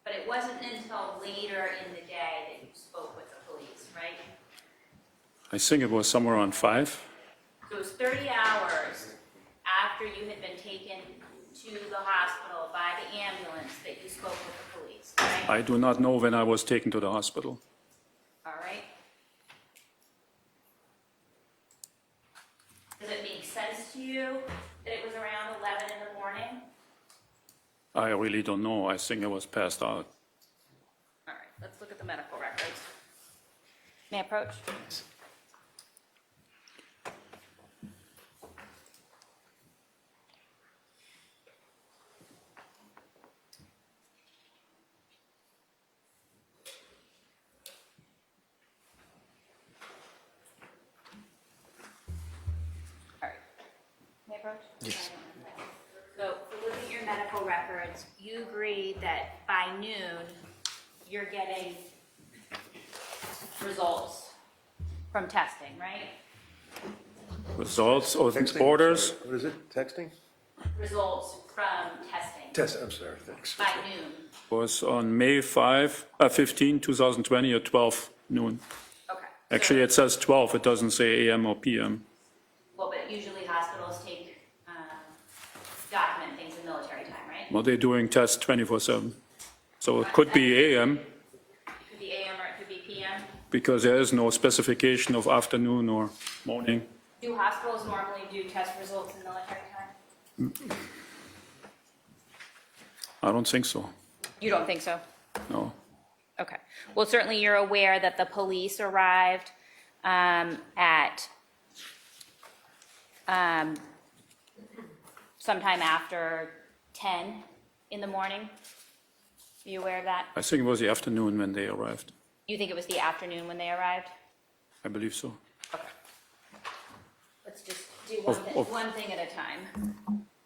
But it wasn't until later in the day that I think it was somewhere around 5. So it was 30 hours after you had been taken to the hospital by the ambulance that you spoke with the police, right? I do not know when I was taken to the hospital. All right. Does it make sense to you that it was around 11 in the morning? I really don't know. I think I was passed out. All right, let's look at the medical records. May I approach? All right. May I approach? Yes. So, if we look at your medical records, you agree that by noon, you're getting results from testing, right? Results or Texting? orders? What is it? Texting? Results from testing Test, I'm sorry, thanks. by noon. Was on May 15, 2020 at 12 noon. Okay. Actually, it says 12. It doesn't say AM or PM. Well, but usually hospitals take, document things in military time, right? Well, they're doing tests 24/7. So it could be AM It could be AM or it could be PM. because there is no specification of afternoon or morning. Do hospitals normally do test results in military time? I don't think so. You don't think so? No. Okay. Well, certainly you're aware that the police arrived at sometime after 10 in the morning? Are you aware of that? I think it was the afternoon when they arrived. You think it was the afternoon when they arrived? I believe so. Okay. Let's just do Of- one thing at a time.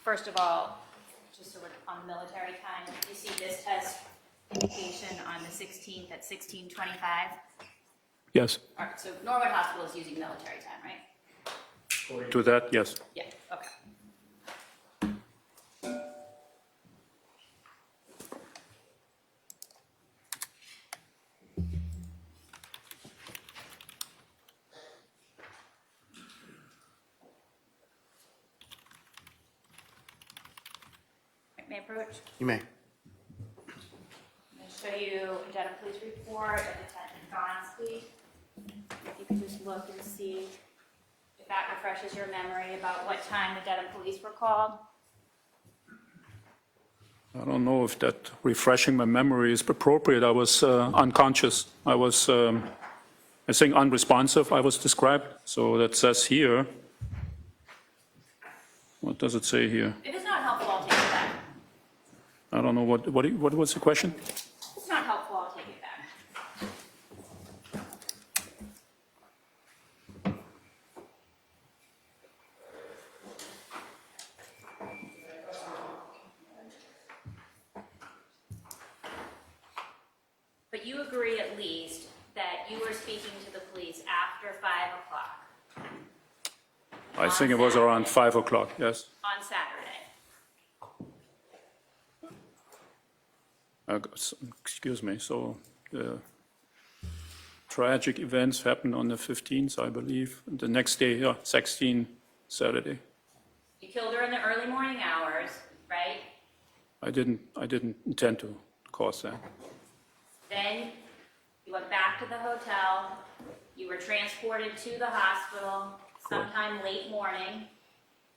First of all, just so we're on the military time, you see this test indication on the 16th at 16:25? Yes. All right, so Norwood Hospital is using military time, right? To that, yes. Yeah, okay. May I approach? You may. I'm going to show you a Dedham Police report of Lieutenant Gonski. If you could just look and see if that refreshes your memory about what time the Dedham Police were called. I don't know if that refreshing my memory is appropriate. I was unconscious. I was, I think, unresponsive, I was described. So that says here. What does it say here? If it's not helpful, I'll take it back. I don't know, what was the question? If it's not helpful, I'll take it back. But you agree at least that you were speaking to the police after 5 o'clock I think it was around 5 o'clock, yes. on Saturday. Excuse me, so the tragic events happened on the 15th, I believe. The next day, yeah, 16, Saturday. You killed her in the early morning hours, right? I didn't intend to cause that. Then you went back to the hotel, you were transported to the hospital sometime late morning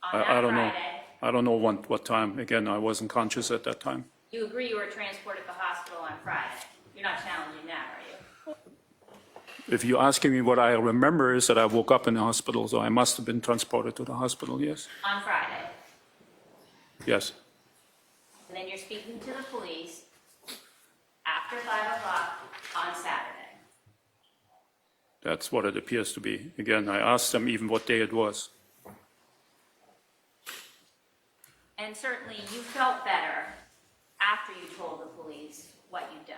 on that I don't know. Friday. I don't know what time. Again, I wasn't conscious at that time. You agree you were transported to the hospital on Friday? You're not challenging that, are you? If you're asking me what I remember is that I woke up in the hospital, so I must have been transported to the hospital, yes. On Friday. Yes. And then you're speaking to the police after 5 o'clock on Saturday. That's what it appears to be. Again, I asked them even what day it was. And certainly you felt better after you told the police what you'd done,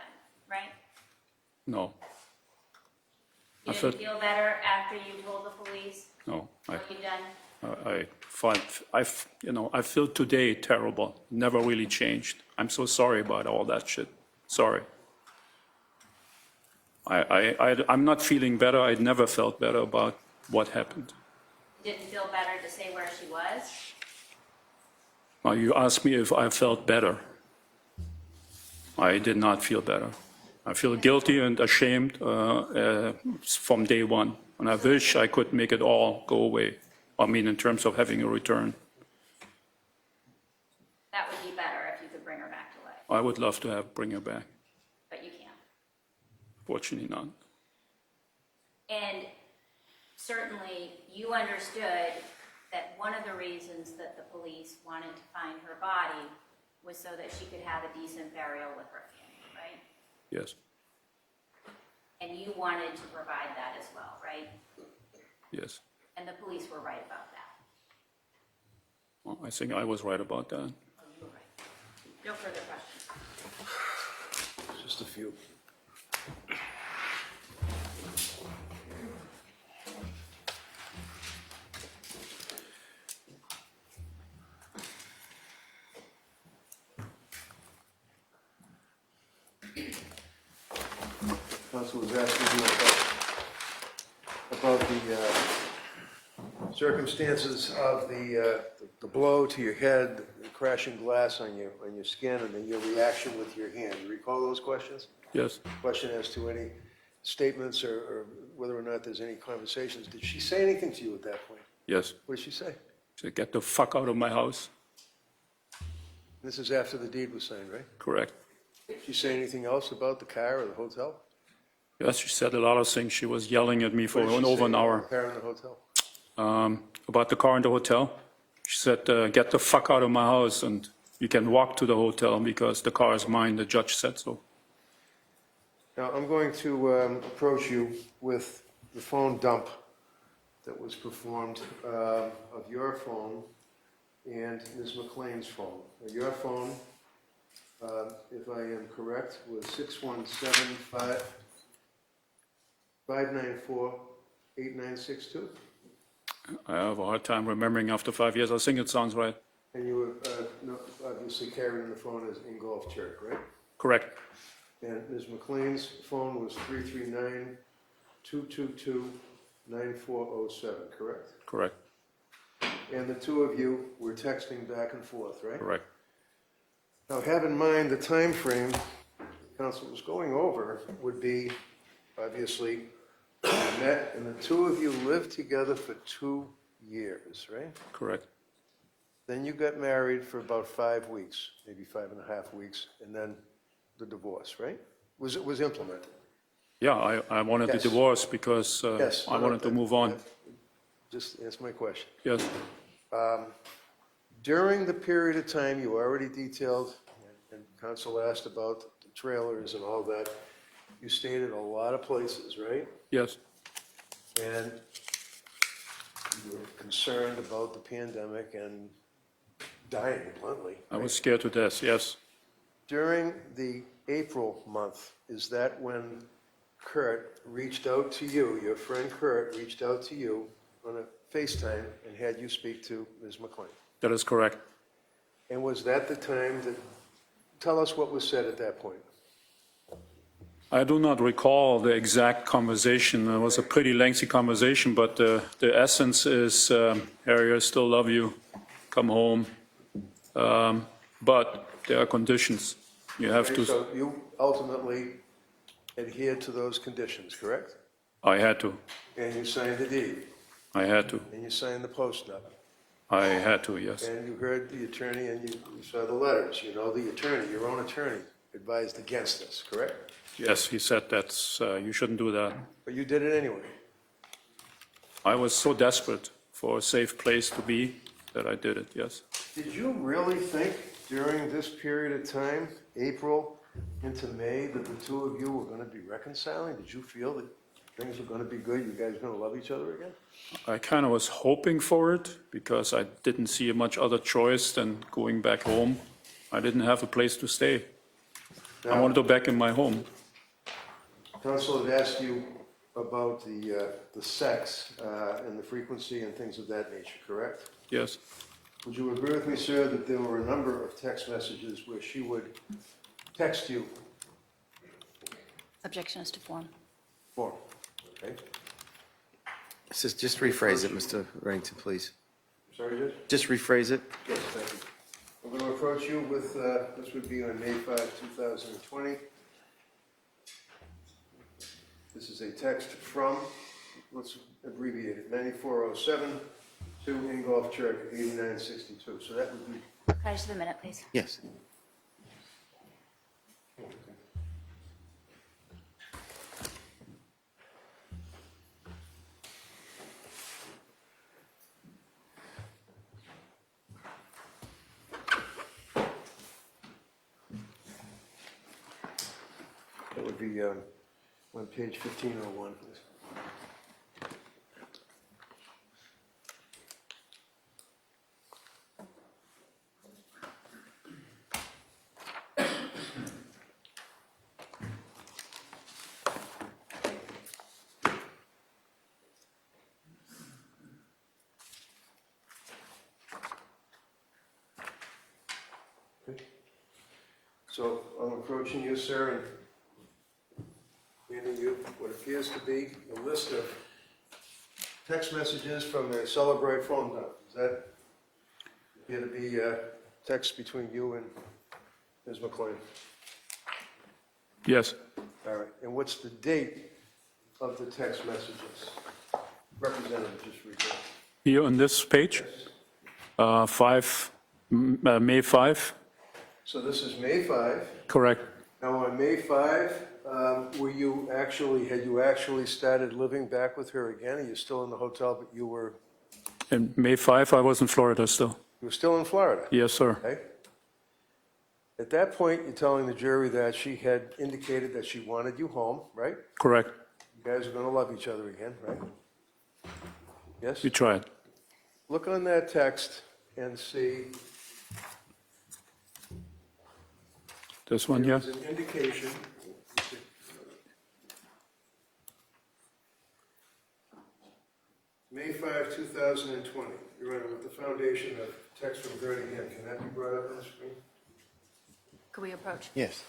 right? No, You I didn't felt- feel better after you told the police no. what you'd done? I feel today terrible. Never really changed. I'm so sorry about all that shit. Sorry. I'm not feeling better. I'd never felt better about what happened. Didn't feel better to say where she was? Now, you asked me if I felt better. I did not feel better. I feel guilty and ashamed from day one, and I wish I could make it all go away. I mean, in terms of having a return. That would be better if you could bring her back to life, I would love to bring her back. but you can't. Fortunately not. And certainly, you understood that one of the reasons that the police wanted to find her body was so that she could have a decent burial with her family, right? Yes, And you wanted to provide that as well, right? yes. And the police were right about that. Well, I think I was right about that. Oh, you were right. No further questions. Just a few. Council was asking you about the circumstances of the blow to your head, the crashing glass on your skin, and then your reaction with your hand. You recall those questions? Yes, Question as to any statements or whether or not there's any conversations. Did she say anything to you at that point? yes. What did she say? So get the fuck out of my house. This is after the deed was signed, right? Correct. Did she say anything else about the car or the hotel? Yes, she said a lot of things. She was yelling at me for What did she over say an about hour. the car in the hotel? About the car in the hotel. She said, get the fuck out of my house and you can walk to the hotel because the car is mine. The judge said so. Now, I'm going to approach you with the phone dump that was performed of your phone and Ms. McLean's phone. Now, your phone, if I am correct, was 617-594-8962. I have a hard time remembering after 5 years. I think it sounds right. And you were obviously carrying the phone as Ingolf Tuerk, right? Correct. And Ms. McLean's phone was 339-222-9407, correct? Correct. And the two of you were texting back and forth, right? Correct. Now, have in mind the time frame council was going over would be, obviously, you met and the two of you lived together for 2 years, right? Correct. Then you got married for about 5 weeks, maybe 5.5 weeks, and then the divorce, right? Was implemented. Yeah, I wanted the Yes. divorce because Yes. I wanted to move on. Just answer my question. Yes, During the period of time you already detailed, and council asked about the trailers and all that, you stayed at a lot of places, right? yes, And you were concerned about the pandemic and dying bluntly. I was scared to death, yes. During the April month, is that when Kurt reached out to you, your friend Kurt reached out to you on a FaceTime and had you speak to Ms. McLean? That is correct. And was that the time that, tell us what was said at that point? I do not recall the exact conversation. It was a pretty lengthy conversation, but the essence is, Harry, I still love you. Come home. But there are conditions. You have Okay, to, so you ultimately adhered to those conditions, correct? I had to, And you signed the deed, I had to, and you signed the post-nup, I had to, yes. and you heard the attorney and you saw the letters. You know the attorney, your own attorney advised against this, correct? Yes, he said that's, you shouldn't do that. But you did it anyway. I was so desperate for a safe place to be that I did it, yes. Did you really think during this period of time, April into May, that the two of you were going to be reconciling? Did you feel that things were going to be good, you guys were going to love each other again? I kind of was hoping for it because I didn't see much other choice than going back home. I didn't have a place to stay. I wanted to go back in my home. Council had asked you about the sex and the frequency and things of that nature, correct? Yes, Would you agree with me, sir, that there were a number of text messages where she would text you? Objection is to form. form, okay? Just rephrase it, Mr. Rankin, please. Sorry, Judge? Just rephrase it. Yes, thank you. I'm going to approach you with, this would be on May 5, 2020. This is a text from, let's abbreviate it, 9407 to Ingolf Tuerk, 8962. So that would be, Can I just have a minute, please? Yes. that would be on page 1501. Okay. So I'm approaching you, sir, and handing you what appears to be a list of text messages from the Celebrate phone dump. Does that appear to be text between you and Ms. McLean? Yes. All right. And what's the date of the text messages? Representative, just read that. Here on this page, May 5, So this is May 5. correct. Now, on May 5, had you actually started living back with her again? Are you still in the hotel, but you were And May 5, I was in Florida still. still in Florida? Yes, sir. Okay. At that point, you're telling the jury that she had indicated that she wanted you home, right? Correct. You guys are going to love each other again, right? Yes? We tried. Look on that text and see. This one here. There's an indication. May 5, 2020. You're on with the foundation of text from her again. Can that be brought up on the screen? Could we approach? Yes.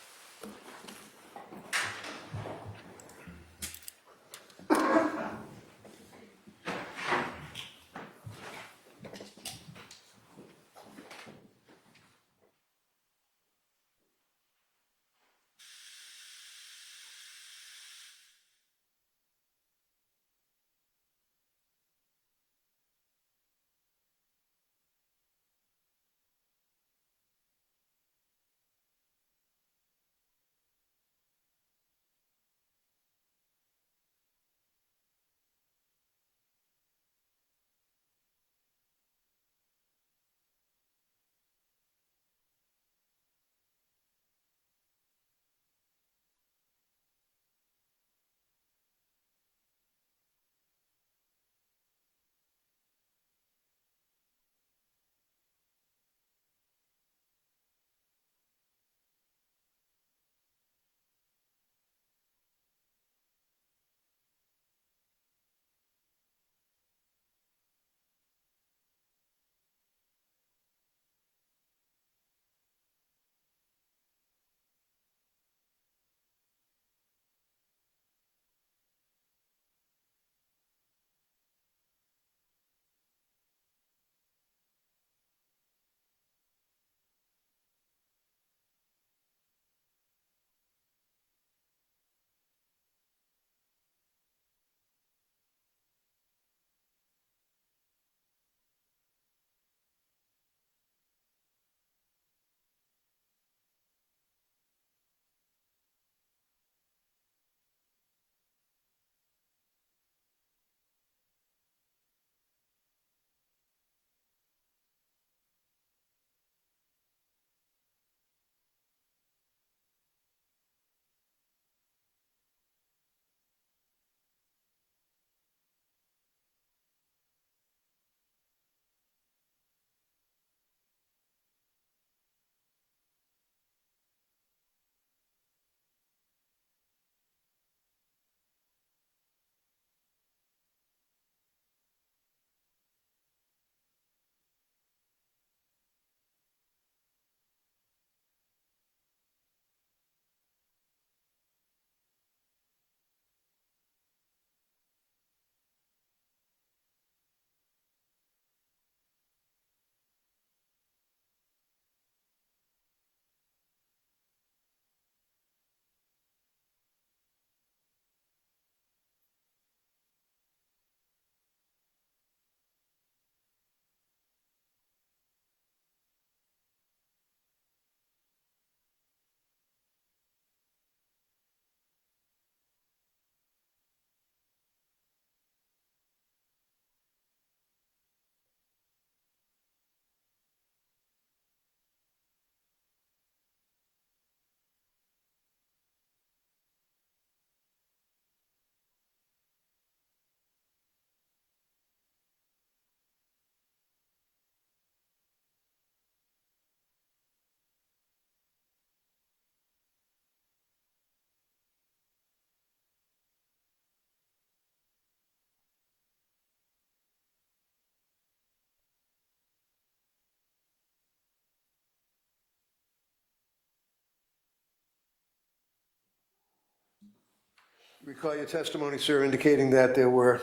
Recall your testimony, sir, indicating that there were,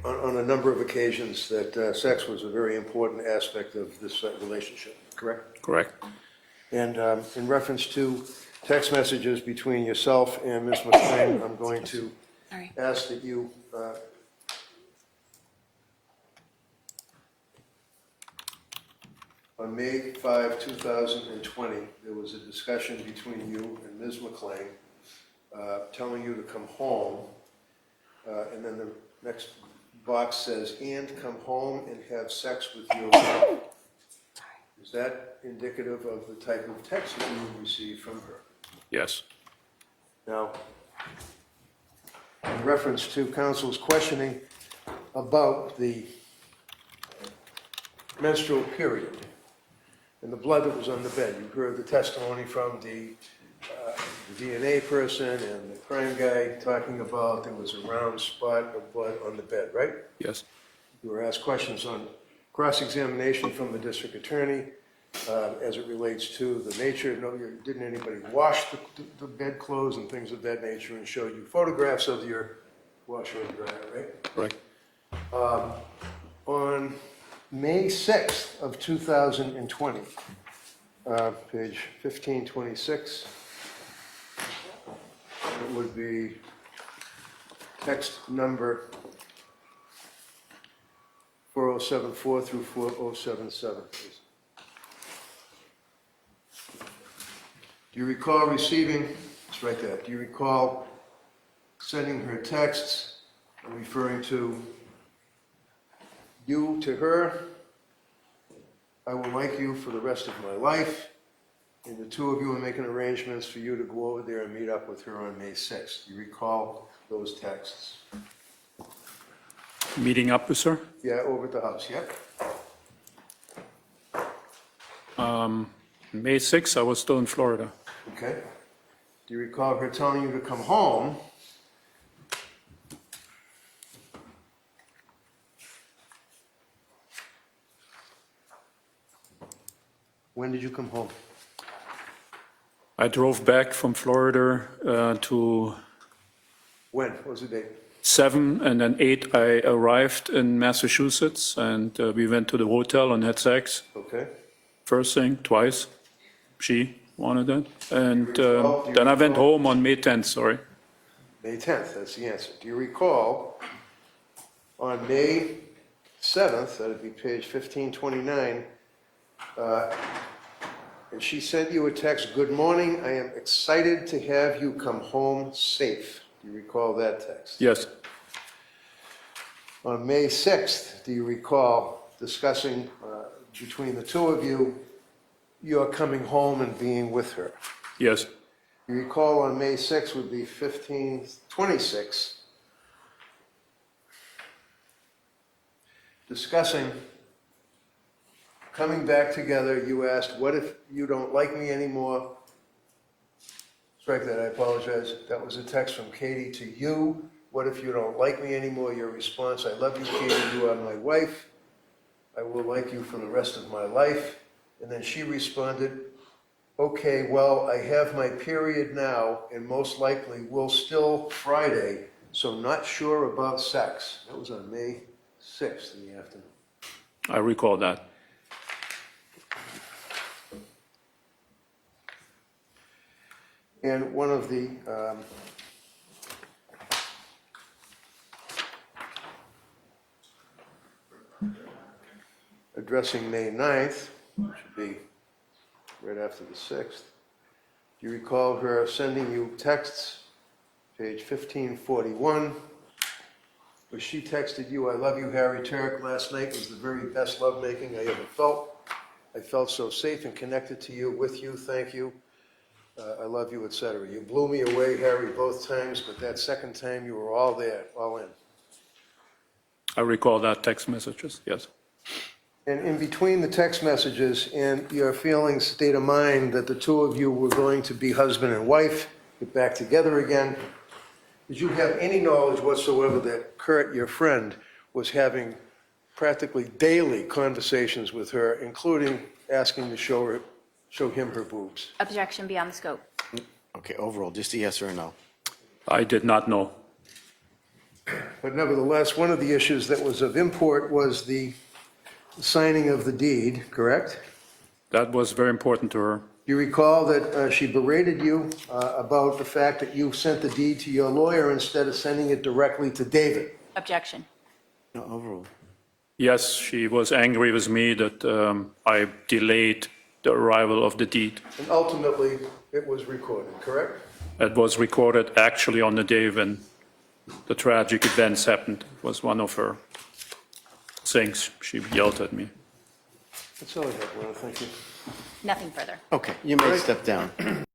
on a number of occasions, that sex was a very important aspect of this relationship, correct? Correct. And in reference to text messages between yourself and Ms. McLean, I'm going to ask that you on May 5, 2020, there was a discussion between you and Ms. McLean telling you to come home, and then the next box says, and come home and have sex with your wife. Is that indicative of the type of text that you received from her? Yes. Now, in reference to counsel's questioning about the menstrual period and the blood that was on the bed, you heard the testimony from the DNA person and the crime guy talking about there was a round spot of blood on the bed, right? Yes. You were asked questions on cross-examination from the district attorney as it relates to the nature. No, didn't anybody wash the bedclothes and things of that nature, and showed you photographs of your washer and dryer, right? Correct. On May 6th of 2020, page 1526, it would be text number 4074 through 4077, please. Do you recall receiving, let's write that, do you recall sending her texts referring to you to her, I will like you for the rest of my life, and the two of you are making arrangements for you to go over there and meet up with her on May 6th. Do you recall those texts? Meeting up with her? Yeah, over at the house, yeah? May 6th, I was still in Florida. Okay. Do you recall her telling you to come home? When did you come home? I drove back from Florida to When? What was the date? 7, and then 8 I arrived in Massachusetts, and we went to the hotel and had sex. Okay. First thing, twice. She wanted it. And Do you recall- then I went home on May 10th, sorry. May 10th, that's the answer. Do you recall on May 7th, that would be page 1529, and she sent you a text, "Good morning, I am excited to have you come home safe." Do you recall that text? Yes, On May 6th, do you recall discussing between the two of you, your coming home and being with her? yes, You recall on May 6th would be 1526, discussing coming back together. You asked, what if you don't like me anymore? Strike that, I apologize. That was a text from Katie to you. What if you don't like me anymore? Your response, I love you, Katie, you are my wife. I will like you for the rest of my life. And then she responded, okay, well, I have my period now, and most likely will still Friday, so not sure about sex. That was on May 6th in the afternoon. I recall that. And one of the addressing May 9th, which should be right after the 6th, do you recall her sending you texts, page 1541, where she texted you, I love you, Harry Tuerk, last night was the very best lovemaking I ever felt. I felt so safe and connected to you, with you, thank you. I love you, etc. You blew me away, Harry, both times, but that second time you were all there, all in. I recall that text messages, yes. And in between the text messages and your feelings, state of mind that the two of you were going to be husband and wife, get back together again, did you have any knowledge whatsoever that Kurt, your friend, was having practically daily conversations with her, including asking to show him her boobs? Objection beyond the scope. Okay, overall, just a yes or a no. I did not know. But nevertheless, one of the issues that was of import was the signing of the deed, correct? That was very important to her. You recall that she berated you about the fact that you sent the deed to your lawyer instead of sending it directly to David. Objection. No, overruled. Yes, she was angry with me that I delayed the arrival of the deed. And ultimately, it was recorded, correct? It was recorded actually on the day when the tragic events happened. It was one of her things. She yelled at me. That's all I have, Lana, thank you. Nothing further. Okay, you may step down.